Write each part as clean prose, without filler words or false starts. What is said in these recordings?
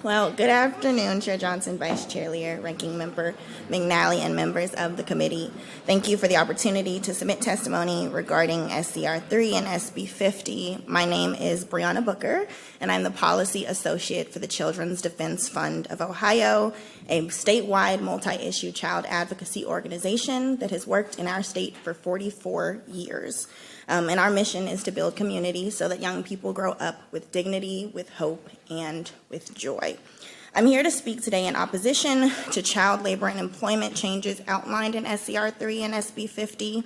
Well, good afternoon, Chair Johnson, Vice Chair Lear, Ranking Member McNally, and members of the committee. Thank you for the opportunity to submit testimony regarding SCR 3 and SB 50. My name is Brianna Booker, and I'm the Policy Associate for the Children's Defense Fund of Ohio, a statewide multi-issue child advocacy organization that has worked in our state for 44 years. And our mission is to build community so that young people grow up with dignity, with hope, and with joy. I'm here to speak today in opposition to child labor and employment changes outlined in SCR 3 and SB 50.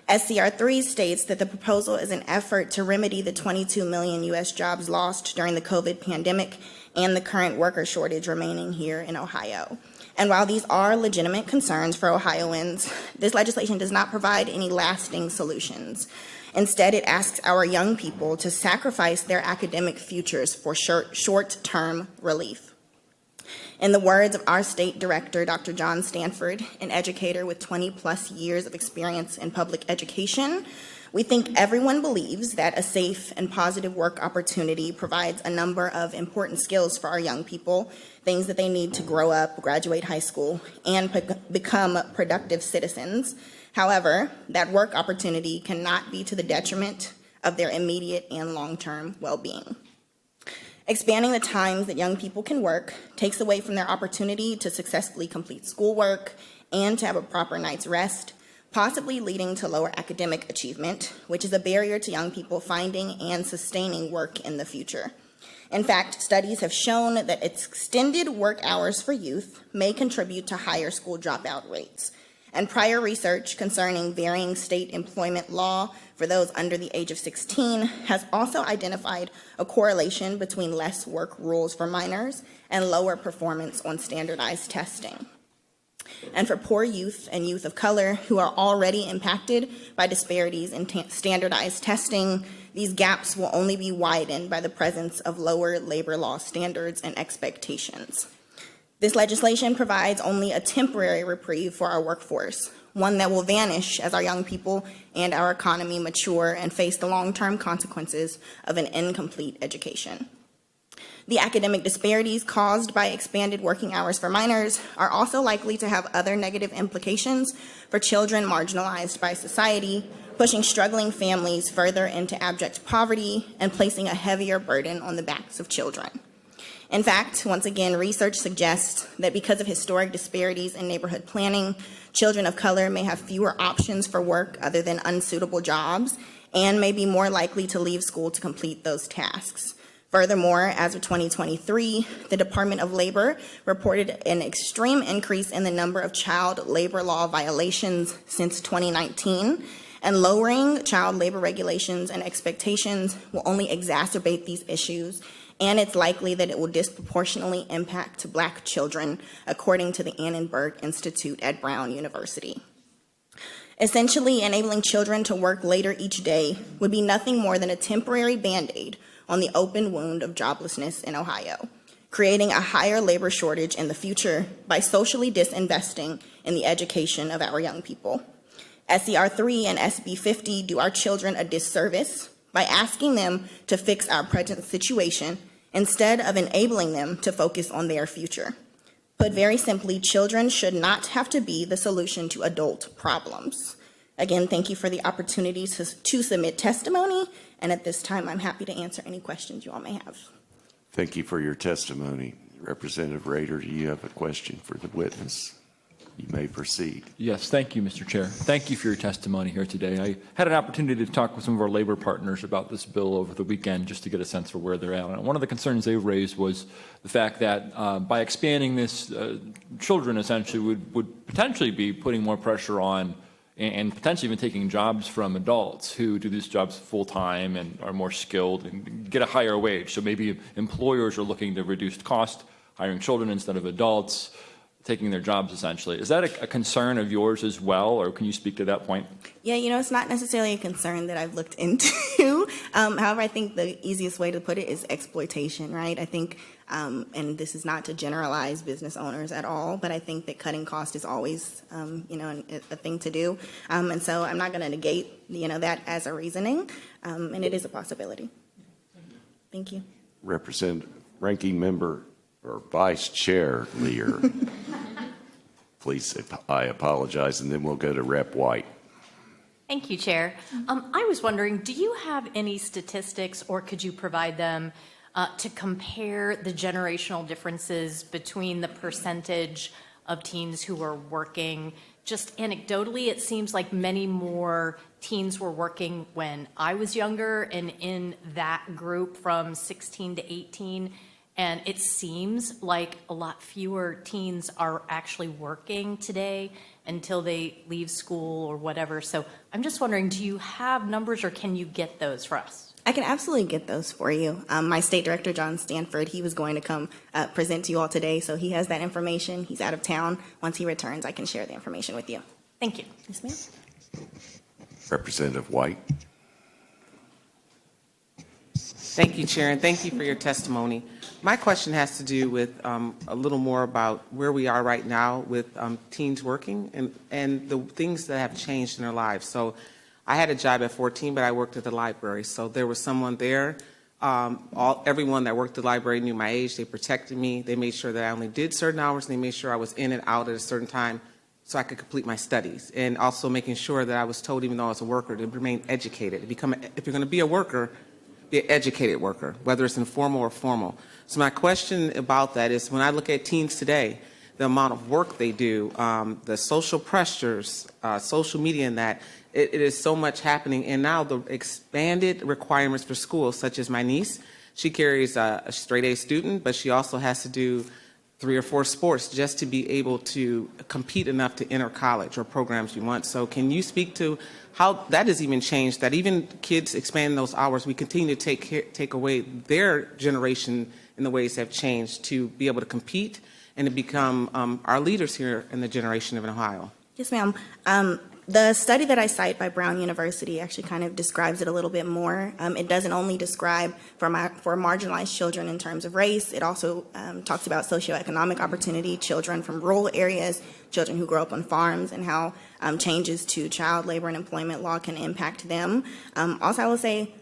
SCR 3 states that the proposal is an effort to remedy the 22 million U.S. jobs lost during the COVID pandemic and the current worker shortage remaining here in Ohio. And while these are legitimate concerns for Ohioans, this legislation does not provide any lasting solutions. Instead, it asks our young people to sacrifice their academic futures for short-term relief. In the words of our state director, Dr. John Stanford, an educator with 20-plus years of experience in public education, we think everyone believes that a safe and positive work opportunity provides a number of important skills for our young people, things that they need to grow up, graduate high school, and become productive citizens. However, that work opportunity cannot be to the detriment of their immediate and long-term well-being. Expanding the times that young people can work takes away from their opportunity to successfully complete schoolwork and to have a proper night's rest, possibly leading to lower academic achievement, which is a barrier to young people finding and sustaining work in the future. In fact, studies have shown that extended work hours for youth may contribute to higher school dropout rates. And prior research concerning varying state employment law for those under the age of 16 has also identified a correlation between less work rules for minors and lower performance on standardized testing. And for poor youth and youth of color who are already impacted by disparities in standardized testing, these gaps will only be widened by the presence of lower labor law standards and expectations. This legislation provides only a temporary reprieve for our workforce, one that will vanish as our young people and our economy mature and face the long-term consequences of an incomplete education. The academic disparities caused by expanded working hours for minors are also likely to have other negative implications for children marginalized by society, pushing struggling families further into abject poverty and placing a heavier burden on the backs of children. In fact, once again, research suggests that because of historic disparities in neighborhood planning, children of color may have fewer options for work other than unsuitable jobs and may be more likely to leave school to complete those tasks. Furthermore, as of 2023, the Department of Labor reported an extreme increase in the number of child labor law violations since 2019, and lowering child labor regulations and expectations will only exacerbate these issues, and it's likely that it will disproportionately impact Black children, according to the Annenberg Institute at Brown University. Essentially, enabling children to work later each day would be nothing more than a temporary Band-Aid on the open wound of joblessness in Ohio, creating a higher labor shortage in the future by socially disinvesting in the education of our young people. SCR 3 and SB 50 do our children a disservice by asking them to fix our present situation instead of enabling them to focus on their future. Put very simply, children should not have to be the solution to adult problems. Again, thank you for the opportunity to submit testimony, and at this time, I'm happy to answer any questions you all may have. Thank you for your testimony. Representative Rader, do you have a question for the witness? You may proceed. Yes, thank you, Mr. Chair. Thank you for your testimony here today. I had an opportunity to talk with some of our labor partners about this bill over the weekend just to get a sense for where they're at. And one of the concerns they raised was the fact that by expanding this, children essentially would potentially be putting more pressure on and potentially even taking jobs from adults who do these jobs full-time and are more skilled and get a higher wage. So maybe employers are looking to reduce cost, hiring children instead of adults, taking their jobs essentially. Is that a concern of yours as well, or can you speak to that point? Yeah, it's not necessarily a concern that I've looked into. However, I think the easiest way to put it is exploitation, right? I think, and this is not to generalize business owners at all, but I think that cutting cost is always, a thing to do. And so I'm not going to negate, that as a reasoning, and it is a possibility. Thank you. Ranking Member or Vice Chair Lear. Please, I apologize, and then we'll go to Rep. White. Thank you, Chair. I was wondering, do you have any statistics, or could you provide them to compare the generational differences between the percentage of teens who are working? Just anecdotally, it seems like many more teens were working when I was younger, and in that group from 16 to 18. And it seems like a lot fewer teens are actually working today until they leave school or whatever. So I'm just wondering, do you have numbers, or can you get those for us? I can absolutely get those for you. My state director, John Stanford, he was going to come present to you all today, so he has that information. He's out of town. Once he returns, I can share the information with you. Thank you. Yes, ma'am. Representative White. Thank you, Chair, and thank you for your testimony. My question has to do with a little more about where we are right now with teens working and the things that have changed in their lives. So I had a job at 14, but I worked at the library. So there was someone there. Everyone that worked at the library knew my age. They protected me. They made sure that I only did certain hours, and they made sure I was in and out at a certain time so I could complete my studies. And also making sure that I was told, even though I was a worker, to remain educated. If you're going to be a worker, be an educated worker, whether it's informal or formal. So my question about that is, when I look at teens today, the amount of work they do, the social pressures, social media, and that, it is so much happening. And now the expanded requirements for schools, such as my niece, she carries a straight A student, but she also has to do 3 or 4 sports just to be able to compete enough to enter college or programs you want. So can you speak to how that has even changed, that even kids expanding those hours, we continue to take away their generation in the ways have changed to be able to compete and to become our leaders here in the generation of Ohio? Yes, ma'am. The study that I cite by Brown University actually kind of describes it a little bit more. It doesn't only describe for marginalized children in terms of race. It also talks about socioeconomic opportunity, children from rural areas, children who grow up on farms, and how changes to child labor and employment law can impact them. Also, I will say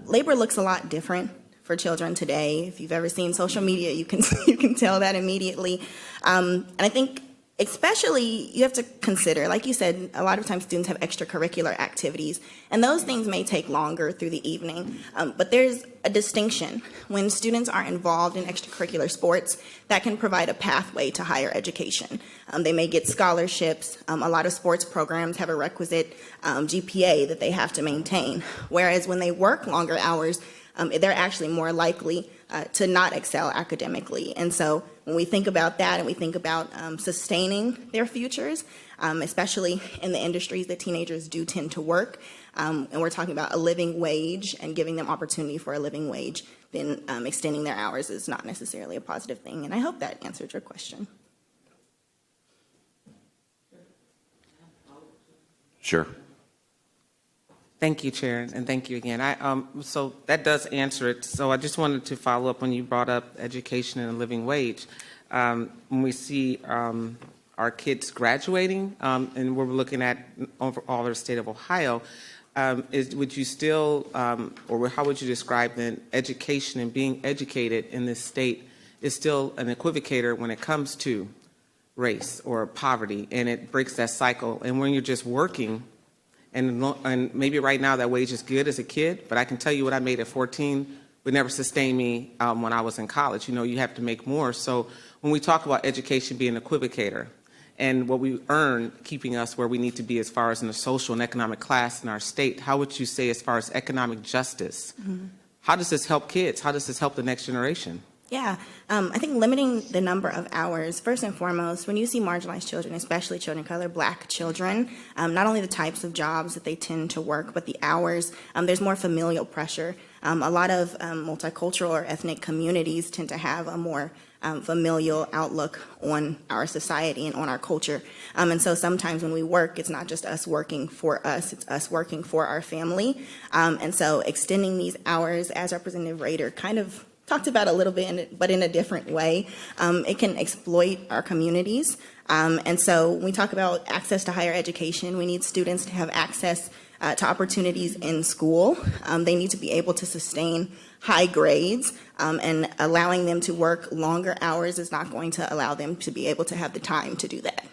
labor looks a lot different for children today. If you've ever seen social media, you can tell that immediately. And I think especially you have to consider, like you said, a lot of times students have extracurricular activities, and those things may take longer through the evening. But there's a distinction. When students are involved in extracurricular sports, that can provide a pathway to higher education. They may get scholarships. A lot of sports programs have a requisite GPA that they have to maintain. Whereas when they work longer hours, they're actually more likely to not excel academically. And so when we think about that and we think about sustaining their futures, especially in the industries that teenagers do tend to work, and we're talking about a living wage and giving them opportunity for a living wage, then extending their hours is not necessarily a positive thing. And I hope that answered your question. Sure. Thank you, Chair, and thank you again. So that does answer it. So I just wanted to follow up when you brought up education and a living wage. When we see our kids graduating, and we're looking at overall the state of Ohio, would you still, or how would you describe then education and being educated in this state is still an equivocator when it comes to race or poverty, and it breaks that cycle. And when you're just working, and maybe right now that wage is good as a kid, but I can tell you what I made at 14 would never sustain me when I was in college. You know, you have to make more. So when we talk about education being an equivocator and what we earn keeping us where we need to be as far as in the social and economic class in our state, how would you say as far as economic justice, how does this help kids? How does this help the next generation? Yeah, I think limiting the number of hours, first and foremost, when you see marginalized children, especially children of color, Black children, not only the types of jobs that they tend to work, but the hours, there's more familial pressure. A lot of multicultural or ethnic communities tend to have a more familial outlook on our society and on our culture. And so sometimes when we work, it's not just us working for us, it's us working for our family. And so extending these hours, as Representative Rader kind of talked about a little bit, but in a different way, it can exploit our communities. And so when we talk about access to higher education, we need students to have access to opportunities in school. They need to be able to sustain high grades, and allowing them to work longer hours is not going to allow them to be able to have the time to do that.